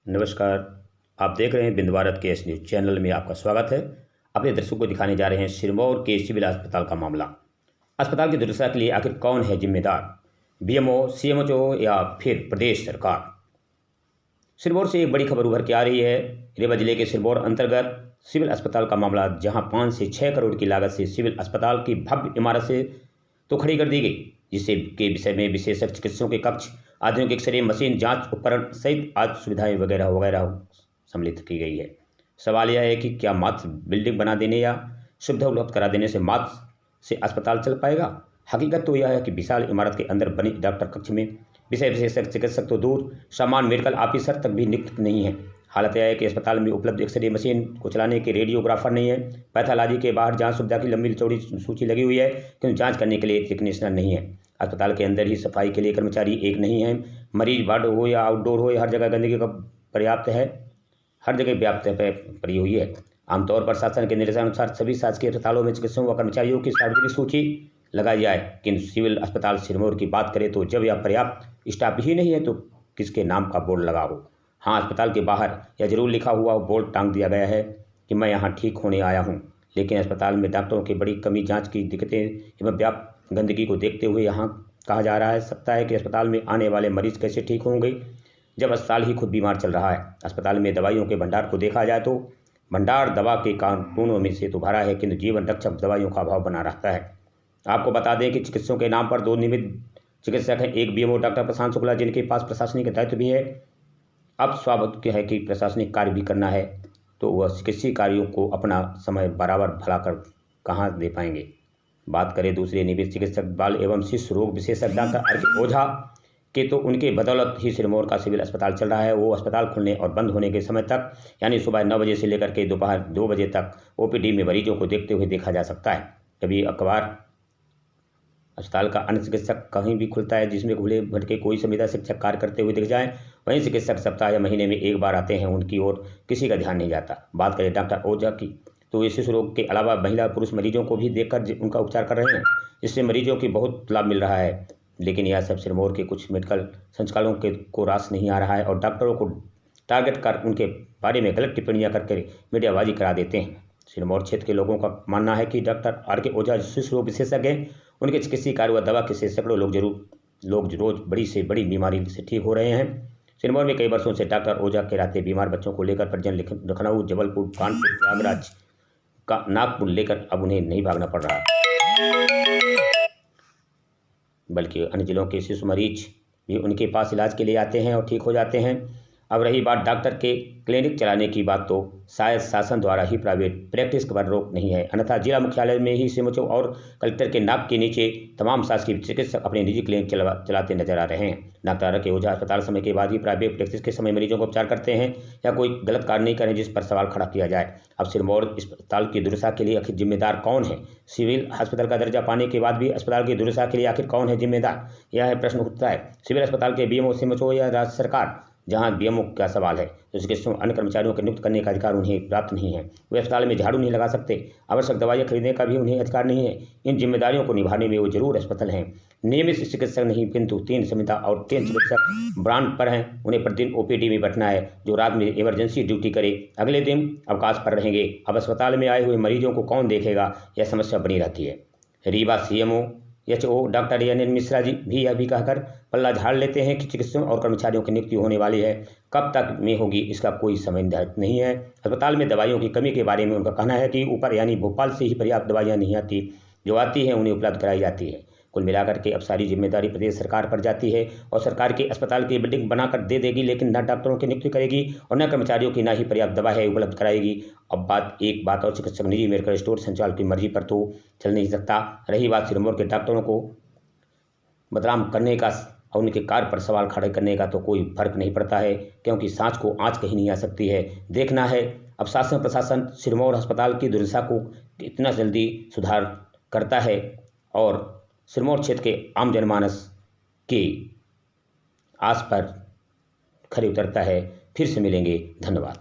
नमस्कार। आप देख रहे हैं बिंद भारत के एस न्यूज़ चैनल में आपका स्वागत है। अपने दर्शकों को दिखाने जा रहे हैं सिरमौर के सिविल अस्पताल का मामला। अस्पताल की दुर्दशा के लिए आखिर कौन है जिम्मेदार, बीएमओ, सीएमएचओ या फिर प्रदेश सरकार। सिरमौर से एक बड़ी खबर उभर के आ रही है। रीवा जिले के सिरमौर अंतर्गत सिविल अस्पताल का मामला, जहां 5 से 6 करोड़ की लागत से सिविल अस्पताल की भव्य इमारत से तो खड़ी कर दी गई, जिससे के विषय में विशेषज्ञ चिकित्सकों के कक्ष, आधुनिक एक्सरे मशीन, जांच उपकरण सहित आज सुविधाएं वगैरह वगैरह सम्मिलित की गई है। सवाल यह है कि क्या मात्र बिल्डिंग बना देने या सुविधा उपलब्ध करा देने से मात्र से अस्पताल चल पाएगा। हकीकत तो यह है कि विशाल इमारत के अंदर बने डॉक्टर कक्ष में विषय विशेषज्ञ चिकित्सक तो दूर, सामान्य मेडिकल ऑफिसर तक भी नियुक्त नहीं है। हालत यह है कि अस्पताल में उपलब्ध एक्सरे मशीन को चलाने के रेडियोग्राफर नहीं है। पैथोलॉजी के बाहर जांच सुविधा की लंबी चौड़ी सूची लगी हुई है, क्योंकि जांच करने के लिए टेक्नीशियन नहीं है। अस्पताल के अंदर ही सफाई के लिए कर्मचारी एक नहीं है। मरीज वार्ड हो या आउटडोर हो, हर जगह गंदगी का पर्याप्त है, हर जगह व्याप्त पड़ी हुई है। आमतौर पर शासन के निर्देशानुसार सभी शासकीय अस्पतालों में चिकित्सकों व कर्मचारियों की सार्वजनिक सूची लगाई जाए, किंतु सिविल अस्पताल सिरमौर की बात करें तो जब यह पर्याप्त स्टाफ ही नहीं है तो किसके नाम का बोर्ड लगा हो। हाँ, अस्पताल के बाहर यह जरूर लिखा हुआ बोर्ड टांग दिया गया है कि मैं यहाँ ठीक होने आया हूँ, लेकिन अस्पताल में डॉक्टरों की बड़ी कमी, जांच की दिक्कतें एवं व्याप्त गंदगी को देखते हुए यहाँ कहा जा रहा है सकता है कि अस्पताल में आने वाले मरीज कैसे ठीक होंगे, जब अस्पताल ही खुद बीमार चल रहा है। अस्पताल में दवाइयों के भंडार को देखा जाए तो भंडार दवा के कानूनों में से तो भरा है, किंतु जीवन रक्षक दवाइयों का अभाव बना रहता है। आपको बता दें कि चिकित्सकों के नाम पर 2 नियमित चिकित्सक हैं, एक बीएमओ डॉक्टर प्रशांत शुक्ला, जिनके पास प्रशासनिक दायित्व भी है। अब स्वाभाविक है कि प्रशासनिक कार्य भी करना है, तो वह चिकित्सीय कार्यों को अपना समय बराबर भला कर कहाँ दे पाएंगे। बात करें दूसरे नियमित चिकित्सक बाल एवं शिशु रोग विशेषज्ञ डॉक्टर आर.के. ओझा के, तो उनके बदौलत ही सिरमौर का सिविल अस्पताल चल रहा है। वो अस्पताल खुलने और बंद होने के समय तक, यानी सुबह 9 बजे से लेकर के दोपहर 2 बजे तक ओपीडी में मरीजों को देखते हुए देखा जा सकता है। कभी अखबार अस्पताल का अन्य चिकित्सक कहीं भी खुलता है जिसमें खुले भटके कोई संविदा शिक्षक कार्य करते हुए दिख जाए, वहीं चिकित्सक सप्ताह या महीने में एक बार आते हैं, उनकी ओर किसी का ध्यान नहीं जाता। बात करें डॉक्टर ओझा की, तो ये शिशु रोग के अलावा महिला पुरुष मरीजों को भी देखकर उनका उपचार कर रहे हैं, इससे मरीजों की बहुत लाभ मिल रहा है। लेकिन यह सब सिरमौर के कुछ मेडिकल संचालकों को रास नहीं आ रहा है और डॉक्टरों को टारगेट कर उनके बारे में गलत टिप्पणियां करके मीडियाबाजी करा देते हैं। सिरमौर क्षेत्र के लोगों का मानना है कि डॉक्टर आर.के. ओझा शिशु रोग विशेषज्ञ हैं, उनके चिकित्सीय कार्य व दवा के से सैकड़ों लोग रोज बड़ी से बड़ी बीमारी से ठीक हो रहे हैं। सिरमौर में कई वर्षों से डॉक्टर ओझा के रहते बीमार बच्चों को लेकर परिजन लखनऊ, जबलपुर, कानपुर, प्रयागराज का नागपुर लेकर अब उन्हें नहीं भागना पड़ रहा, बल्कि अन्य जिलों के शिशु मरीज भी उनके पास इलाज के लिए आते हैं और ठीक हो जाते हैं। अब रही बात डॉक्टर के क्लिनिक चलाने की बात, तो शायद शासन द्वारा ही प्राइवेट प्रैक्टिस पर रोक नहीं है, अन्यथा जिला मुख्यालय में ही सीएमएचओ और कलेक्टर के नाक के नीचे तमाम शासकीय चिकित्सक अपने निजी क्लिनिक चलाते नजर आ रहे हैं। Doctor R K. ओझा अस्पताल समय के बाद ही प्राइवेट प्रैक्टिस के समय मरीजों को उपचार करते हैं या कोई गलत कार्य नहीं करें जिस पर सवाल खड़ा किया जाए। अब सिरमौर अस्पताल की दुर्दशा के लिए आखिर जिम्मेदार कौन है। सिविल अस्पताल का दर्जा पाने के बाद भी अस्पताल की दुर्दशा के लिए आखिर कौन है जिम्मेदार, यह प्रश्न उठता है। सिविल अस्पताल के बीएमओ, सीएमएचओ या राज्य सरकार। जहां बीएमओ का सवाल है तो चिकित्सकों अन्य कर्मचारियों को नियुक्त करने का अधिकार उन्हें प्राप्त नहीं है। वे अस्पताल में झाड़ू नहीं लगा सकते, आवश्यक दवाइयाँ खरीदने का भी उन्हें अधिकार नहीं है। इन जिम्मेदारियों को निभाने में वो जरूर अस्पताल हैं, नियमित चिकित्सक नहीं, किंतु 3 संविदा और 3 चिकित्सक ब्रांड पर हैं। उन्हें प्रतिदिन ओपीडी में बैठना है, जो रात में इमरजेंसी ड्यूटी करे अगले दिन अवकाश पर रहेंगे। अब अस्पताल में आए हुए मरीजों को कौन देखेगा, यह समस्या बनी रहती है। Rewa CMO HO doctor N Mishra ji भी यह भी कहकर पल्ला झाड़ लेते हैं कि चिकित्सकों और कर्मचारियों की नियुक्ति होने वाली है, कब तक में होगी इसका कोई समय निर्धारित नहीं है। अस्पताल में दवाइयों की कमी के बारे में उनका कहना है कि ऊपर यानी भोपाल से ही पर्याप्त दवाइयाँ नहीं आती, जो आती हैं उन्हें उपलब्ध कराई जाती है। कुल मिलाकर के अब सारी जिम्मेदारी प्रदेश सरकार पर जाती है और सरकार के अस्पताल की बिल्डिंग बनाकर दे देगी, लेकिन न डॉक्टरों की नियुक्ति करेगी और न कर्मचारियों की न ही पर्याप्त दवा है उपलब्ध कराएगी। अब एक बात और, चिकित्सक निजी मेडिकल स्टोर संचालक की मर्जी पर तो चल नहीं सकता। रही बात सिरमौर के डॉक्टरों को बदनाम करने का और उनके कार्य पर सवाल खड़े करने का, तो कोई फर्क नहीं पड़ता है, क्योंकि सांच को आँच कहीं नहीं आ सकती है। देखना है अब शासन प्रशासन सिरमौर अस्पताल की दुर्दशा को इतना जल्दी सुधार करता है और सिरमौर क्षेत्र के आम जनमानस के आस पर खड़े उतरता है। फिर से मिलेंगे, धन्यवाद।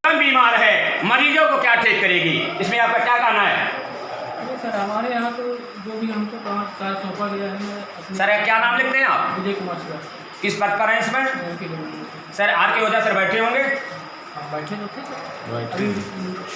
बीमार है, मरीजों को क्या ठीक करेगी, इसमें आपका क्या कहना है? सर हमारे यहाँ तो जो भी हमको कार्य सौंपा गया है। सर क्या नाम लिखते हैं आप? विजय कुमार सर। किस पद पर हैं इसमें? सर आर के ओझा सर बैठे होंगे। बैठे तो थे सर।